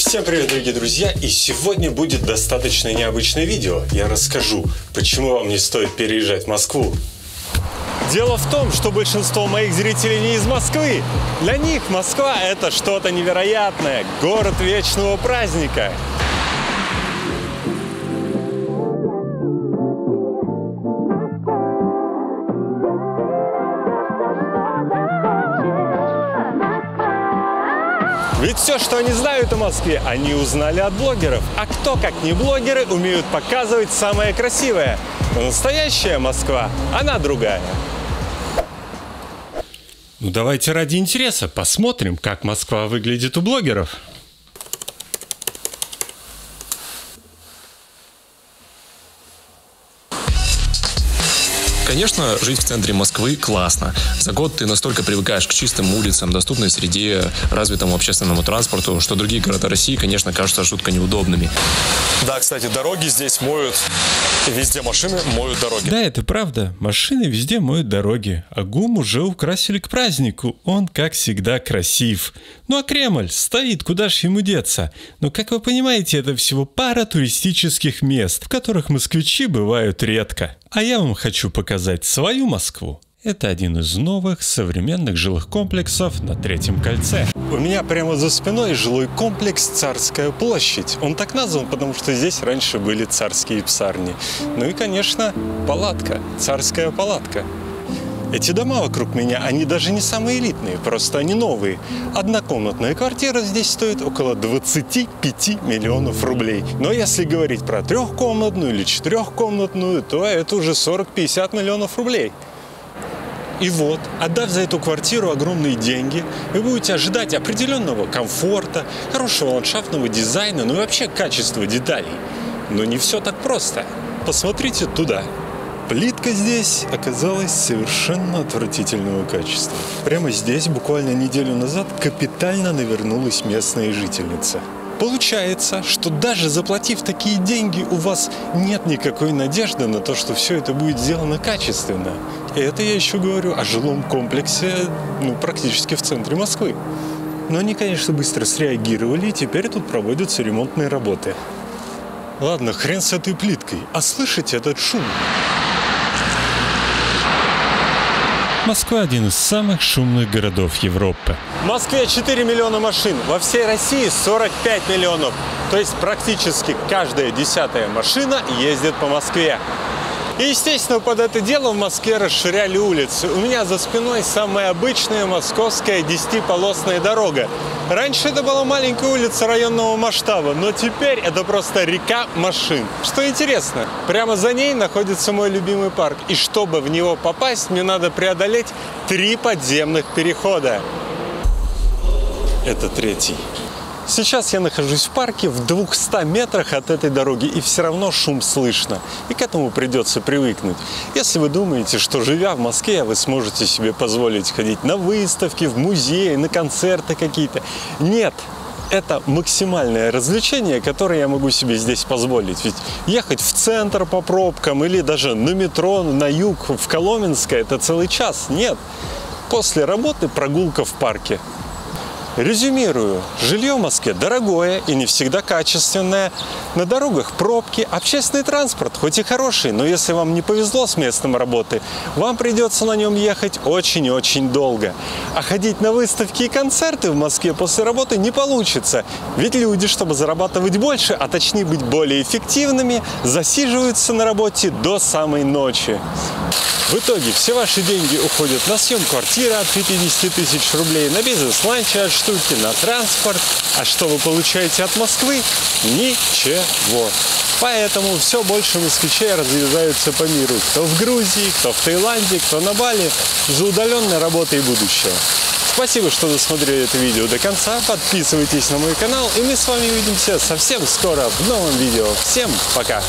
Всем привет, дорогие друзья! И сегодня будет достаточно необычное видео. Я расскажу, почему вам не стоит переезжать в Москву. Дело в том, что большинство моих зрителей не из Москвы. Для них Москва – это что-то невероятное, город вечного праздника. Ведь все, что они знают о Москве, они узнали от блогеров. А кто, как не блогеры, умеют показывать самое красивое. Но настоящая Москва, она другая. Ну давайте ради интереса посмотрим, как Москва выглядит у блогеров. Конечно, жить в центре Москвы классно. За год ты настолько привыкаешь к чистым улицам, доступной среде, развитому общественному транспорту, что другие города России, конечно, кажутся жутко неудобными. Да, кстати, дороги здесь моют, везде машины моют дороги. Да, это правда. Машины везде моют дороги. А ГУМ уже украсили к празднику. Он, как всегда, красив. Ну а Кремль стоит, куда ж ему деться? Но, как вы понимаете, это всего пара туристических мест, в которых москвичи бывают редко. А я вам хочу показать свою Москву. Это один из новых современных жилых комплексов на Третьем кольце. У меня прямо за спиной жилой комплекс «Царская площадь». Он так назван, потому что здесь раньше были царские псарни. Ну и, конечно, палатка, царская палатка. Эти дома вокруг меня, они даже не самые элитные, просто они новые. Однокомнатная квартира здесь стоит около 25 миллионов рублей. Но если говорить про трехкомнатную или четырехкомнатную, то это уже 40-50 миллионов рублей. И вот, отдав за эту квартиру огромные деньги, вы будете ожидать определенного комфорта, хорошего ландшафтного дизайна, ну и вообще качества деталей. Но не все так просто. Посмотрите туда. Плитка здесь оказалась совершенно отвратительного качества. Прямо здесь, буквально неделю назад, капитально навернулась местная жительница. Получается, что даже заплатив такие деньги, у вас нет никакой надежды на то, что все это будет сделано качественно. И это я еще говорю о жилом комплексе, практически в центре Москвы. Но они, конечно, быстро среагировали, и теперь тут проводятся ремонтные работы. Ладно, хрен с этой плиткой. А слышите этот шум? Москва – один из самых шумных городов Европы. В Москве 4 миллиона машин, во всей России 45 миллионов. То есть практически каждая 10-я машина ездит по Москве. И, естественно, под это дело в Москве расширяли улицы. У меня за спиной самая обычная московская 10-полосная дорога. Раньше это была маленькая улица районного масштаба, но теперь это просто река машин. Что интересно, прямо за ней находится мой любимый парк. И чтобы в него попасть, мне надо преодолеть 3 подземных перехода. Это 3-й. Сейчас я нахожусь в парке в 200 метрах от этой дороги, и все равно шум слышно. И к этому придется привыкнуть. Если вы думаете, что живя в Москве, вы сможете себе позволить ходить на выставки, в музеи, на концерты какие-то. Нет! Это максимальное развлечение, которое я могу себе здесь позволить. Ведь ехать в центр по пробкам или даже на метро, на юг, в Коломенское – это целый час. Нет! После работы прогулка в парке. Резюмирую. Жилье в Москве дорогое и не всегда качественное. На дорогах пробки, общественный транспорт, хоть и хороший, но если вам не повезло с местом работы, вам придется на нем ехать очень и очень долго. А ходить на выставки и концерты в Москве после работы не получится. Ведь люди, чтобы зарабатывать больше, а точнее быть более эффективными, засиживаются на работе до самой ночи. В итоге все ваши деньги уходят на съем квартиры от 50 тысяч рублей, на бизнес-ланчи от штуки, на транспорт. А что вы получаете от Москвы? Ничего. Поэтому все больше москвичей разъезжаются по миру. Кто в Грузии, кто в Таиланде, кто на Бали. За удаленной работой и будущее. Спасибо, что досмотрели это видео до конца. Подписывайтесь на мой канал. И мы с вами увидимся совсем скоро в новом видео. Всем пока!